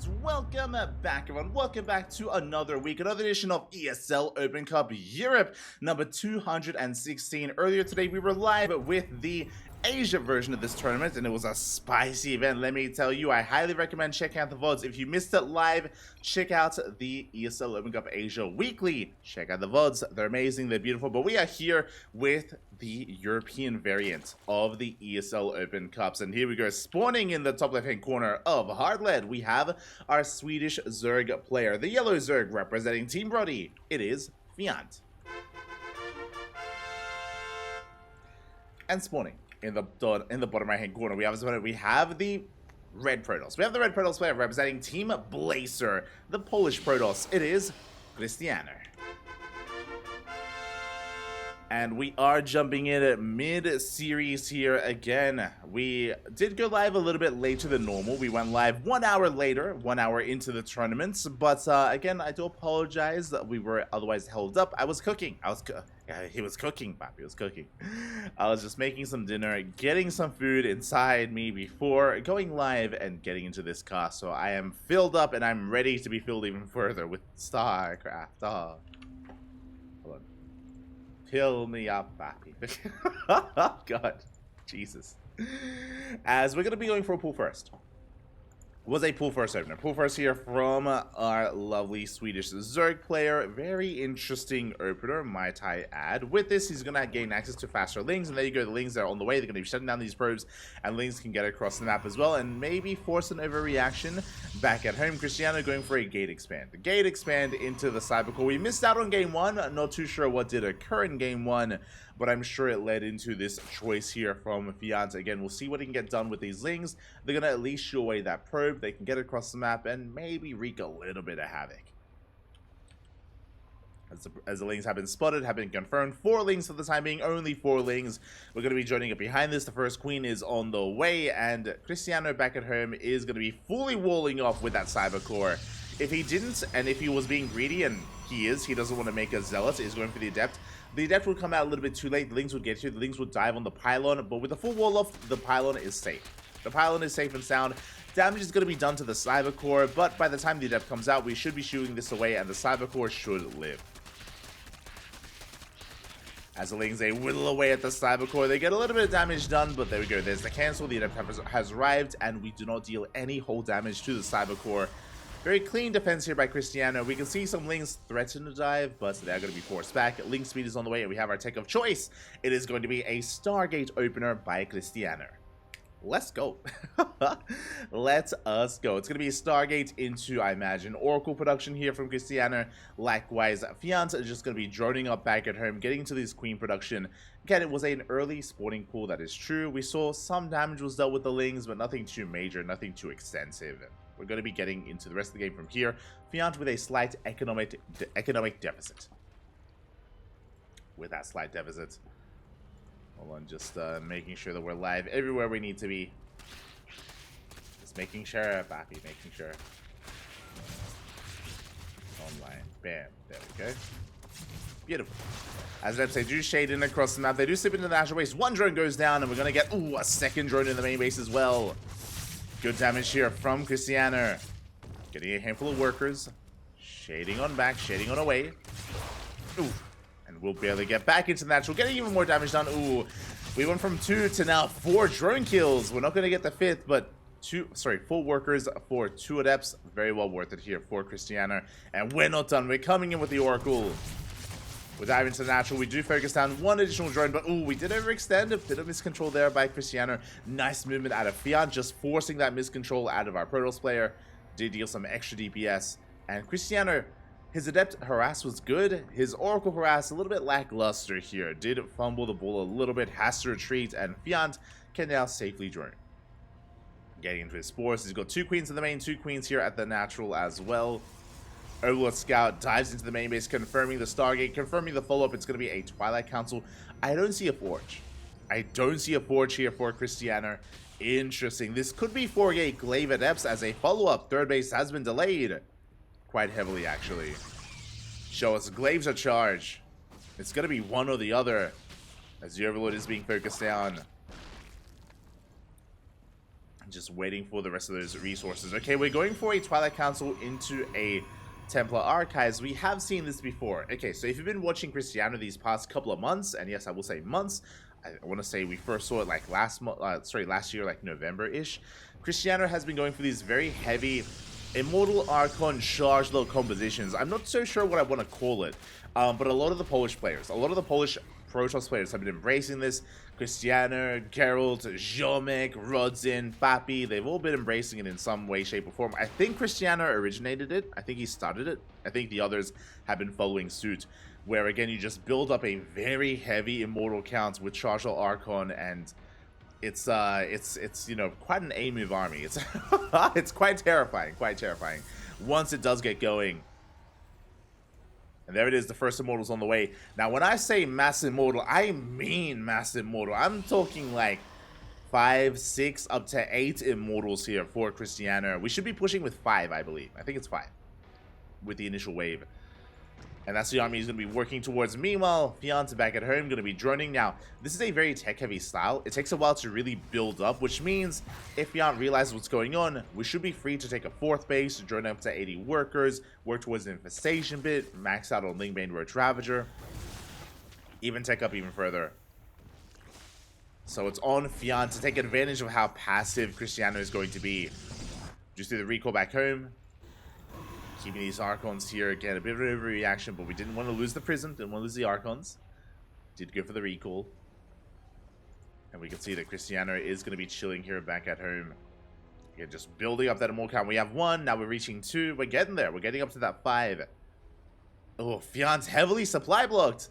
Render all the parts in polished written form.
And welcome back, everyone. Welcome back to another week, another edition of ESL Open Cup Europe, number 216. Earlier today, we were live with the Asia version of this tournament, and it was a spicy event. Let me tell you, I highly recommend checking out the VODs. If you missed it live, check out the ESL Open Cup Asia weekly. Check out the VODs. They're amazing. They're beautiful. But we are here with the European variant of the ESL Open Cups. And here we go. Spawning in the top left-hand corner of Hardled, we have our Swedish Zerg player. The yellow Zerg representing Team Brody. It is Fjant. And spawning in the bottom right hand corner, we have the red Protoss. We have the red Protoss player representing Team Blazer, the Polish Protoss. It is Krystianer. And we are jumping in at mid-series here again. We did go live a little bit later than normal. We went live 1 hour later, 1 hour into the tournaments. But again, I do apologize that we were otherwise held up. I was cooking. He was cooking, Papi was cooking. I was just making some dinner, getting some food inside me before going live and getting into this cast. So I am filled up and I'm ready to be filled even further with StarCraft. Oh. Hold on. Fill me up, Papi. God. Jesus. As we're going to be going for a pool first. Was a pool first opener. Pool first here from our lovely Swedish Zerg player. Very interesting opener, might I add. With this, he's going to gain access to faster lings. And there you go. The lings are on the way. They're going to be shutting down these probes. And lings can get across the map as well. And maybe force an overreaction back at home. Krystianer going for a gate expand. The gate expand into the Cybercore. We missed out on game one. Not too sure what did occur in game one. But I'm sure it led into this choice here from Fjant. Again, we'll see what he can get done with these lings. They're going to at least shoo away that probe. They can get across the map and maybe wreak a little bit of havoc. As the lings have been spotted, have been confirmed. 4 lings for the time being, only 4 lings. We're going to be joining up behind this. The first queen is on the way, and Krystianer back at home is going to be fully walling off with that Cybercore. If he didn't, and if he was being greedy, and he doesn't want to make a Zealot, he's going for the Adept. The Adept would come out a little bit too late. The lings would get you. The lings would dive on the pylon, but with the full wall off, the pylon is safe. The pylon is safe and sound. Damage is going to be done to the Cybercore, but by the time the Adept comes out, we should be shooting this away, and the Cybercore should live. As the lings, they whittle away at the Cybercore. They get a little bit of damage done, but there we go. There's the cancel. The Adept has arrived, and we do not deal any whole damage to the Cybercore. Very clean defense here by Krystianer. We can see some lings threaten to dive, but they're going to be forced back. Link speed is on the way, and we have our tech of choice. It is going to be a Stargate opener by Krystianer. Let's go. Let us go. It's going to be a Stargate into, I imagine, Oracle production here from Krystianer. Likewise, Fjant is just going to be droning up back at home, getting into this queen production. Again, it was an early spawning pool, that is true. We saw some damage was dealt with the lings, but nothing too major, nothing too extensive. We're going to be getting into the rest of the game from here. Fjant with a slight economic deficit. With that slight deficit. Hold on, just making sure that we're live everywhere we need to be. Just making sure, Papi, making sure. Online. Bam. There we go. Beautiful. As they do shade in across the map. They do slip into the natural base. One drone goes down, and we're going to get, a second drone in the main base as well. Good damage here from Krystianer. Getting a handful of workers. Shading on back, shading on away. Ooh. And we'll barely get back into the natural. Getting even more damage done. Ooh. We went from 2 to now 4 drone kills. We're not going to get the 5th, but 4 workers for 2 adepts. Very well worth it here for Krystianer. And we're not done. We're coming in with the Oracle. We're diving into the natural. We do focus down 1 additional drone, but we did overextend. A bit of miscontrol there by Krystianer. Nice movement out of Fjant, just forcing that miscontrol out of our Protoss player. Did deal some extra DPS. And Krystianer, his Adept harass was good. His Oracle harass a little bit lackluster here. Did fumble the ball a little bit, has to retreat, and Fjant can now safely drone. Getting into his spores. He's got 2 queens in the main, 2 queens here at the natural as well. Overlord Scout dives into the main base, confirming the Stargate, confirming the follow-up. It's going to be a Twilight Council. I don't see a Forge. I don't see a Forge here for Krystianer. Interesting. This could be 4-gate Glaive Adepts as a follow-up. Third base has been delayed. Quite heavily, actually. Show us Glaives are charged. It's going to be one or the other as the Overlord is being focused down. Just waiting for the rest of those resources. Okay, we're going for a Twilight Council into a Templar Archives. We have seen this before. Okay, so if you've been watching Krystianer these past couple of months, and yes, I will say months, I want to say we first saw it like last year, like November-ish. Krystianer has been going for these very heavy Immortal Archon charge load compositions. I'm not so sure what I want to call it, but a lot of the Polish players, a lot of the Polish Protoss players have been embracing this. Krystianer, Geralt, Ziomek, Rodzin, Papi, they've all been embracing it in some way, shape, or form. I think Krystianer originated it. I think he started it. I think the others have been following suit, where again, you just build up a very heavy Immortal count with Chargeal Archon, and it's you know, quite an A-move army. It's it's quite terrifying, once it does get going. And there it is, the first Immortal's on the way. Now, when I say mass Immortal, I mean mass Immortal. I'm talking like 5, 6, up to 8 Immortals here for Krystianer. We should be pushing with 5, I believe. I think it's 5 with the initial wave. And that's the army he's going to be working towards. Meanwhile, Fjant back at home, going to be droning. Now, this is a very tech-heavy style. It takes a while to really build up, which means if Fjant realizes what's going on, we should be free to take a 4th base, drone up to 80 workers, work towards an infestation bit, max out on Lingbane Roach Ravager, even tech up even further. So it's on Fjant to take advantage of how passive Krystianer is going to be. Just do the recall back home. Keeping these Archons here, again, a bit of an overreaction, but we didn't want to lose the Prism, didn't want to lose the Archons. Did go for the recall. And we can see that Krystianer is going to be chilling here back at home. Again, just building up that Immortal count. We have 1, now we're reaching 2. We're getting there. We're getting up to that 5. Oh, Fjant's heavily supply blocked.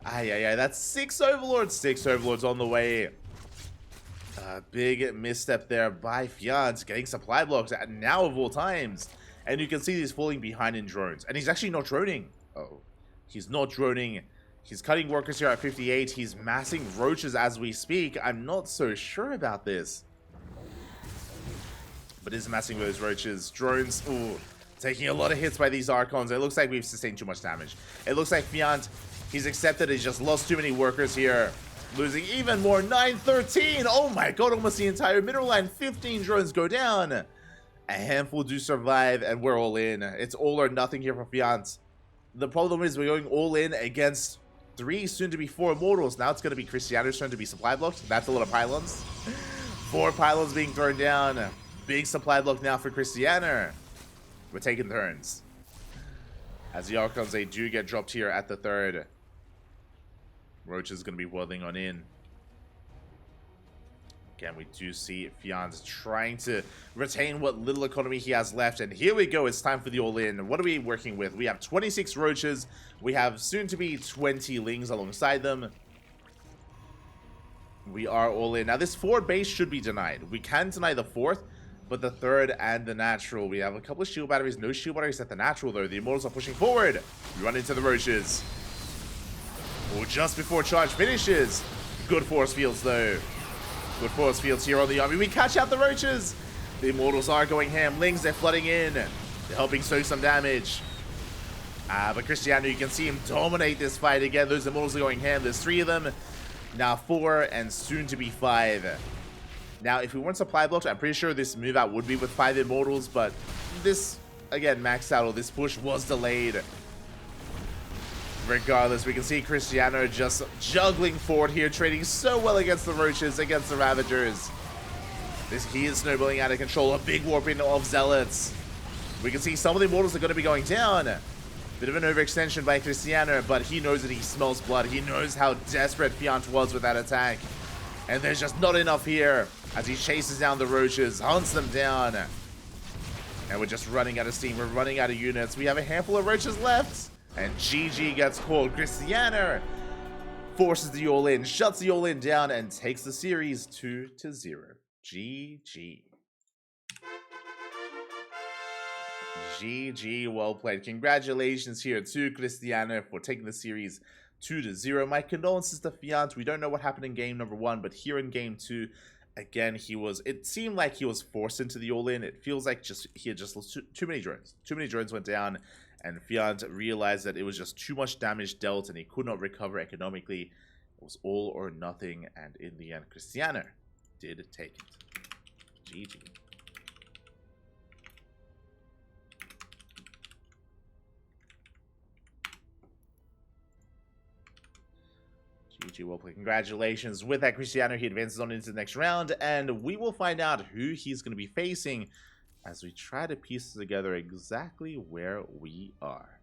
Ay, that's 6 Overlords. 6 Overlords on the way. Big misstep there by Fjant, getting supply blocks at now of all times. And you can see he's falling behind in drones. And he's actually not droning. Oh, he's not droning. He's cutting workers here at 58. He's massing roaches as we speak. I'm not so sure about this. But is massing those roaches. Drones, ooh, taking a lot of hits by these Archons. It looks like we've sustained too much damage. It looks like Fjant, he's accepted. He's just lost too many workers here. Losing even more. 9-13. Oh my god, almost the entire middle line. 15 drones go down. A handful do survive, and we're all in. It's all or nothing here for Fjant. The problem is we're going all in against 3, soon to be 4 Immortals. Now it's going to be Krystianer's turn to be supply blocked. That's a lot of pylons. 4 pylons being thrown down. Big supply block now for Krystianer. We're taking turns. As the Archons, they do get dropped here at the 3rd. Roach is going to be whirling on in. Again, we do see Fjant trying to retain what little economy he has left. And here we go. It's time for the all-in. What are we working with? We have 26 roaches. We have soon-to-be 20 lings alongside them. We are all in. Now, this 4th base should be denied. We can deny the 4th, but the 3rd and the natural. We have a couple of shield batteries. No shield batteries at the natural, though. The Immortals are pushing forward. We run into the roaches. Oh, just before charge finishes. Good force fields, though. Good force fields here on the army. We catch out the roaches. The Immortals are going ham. Lings, they're flooding in. They're helping soak some damage. But Krystianer, you can see him dominate this fight again. Those Immortals are going ham. There's 3 of them. Now 4 and soon to be 5. Now, if we weren't supply blocked, I'm pretty sure this move out would be with 5 Immortals. But this, again, max out, or this push was delayed. Regardless, we can see Krystianer just juggling forward here, trading so well against the Roaches, against the Ravagers. He is snowballing out of control. A big warping of Zealots. We can see some of the Immortals are going to be going down. Bit of an overextension by Krystianer, but he knows that he smells blood. He knows how desperate Fjant was with that attack. And there's just not enough here as he chases down the Roaches, hunts them down. And we're just running out of steam. We're running out of units. We have a handful of Roaches left. And GG gets called. Krystianer forces the all-in, shuts the all-in down, and takes the series 2-0. GG. GG, well played. Congratulations here to Krystianer for taking the series 2-0. My condolences to Fjant. We don't know what happened in game number 1, but here in game 2, again, it seemed like he was forced into the all-in. It feels like he had just lost too many drones. Too many drones went down. And Fjant realized that it was just too much damage dealt and he could not recover economically. It was all or nothing, and in the end, Krystianer did take it. GG. GG, well played. Congratulations with that, Krystianer. He advances on into the next round, and we will find out who he's going to be facing as we try to piece together exactly where we are.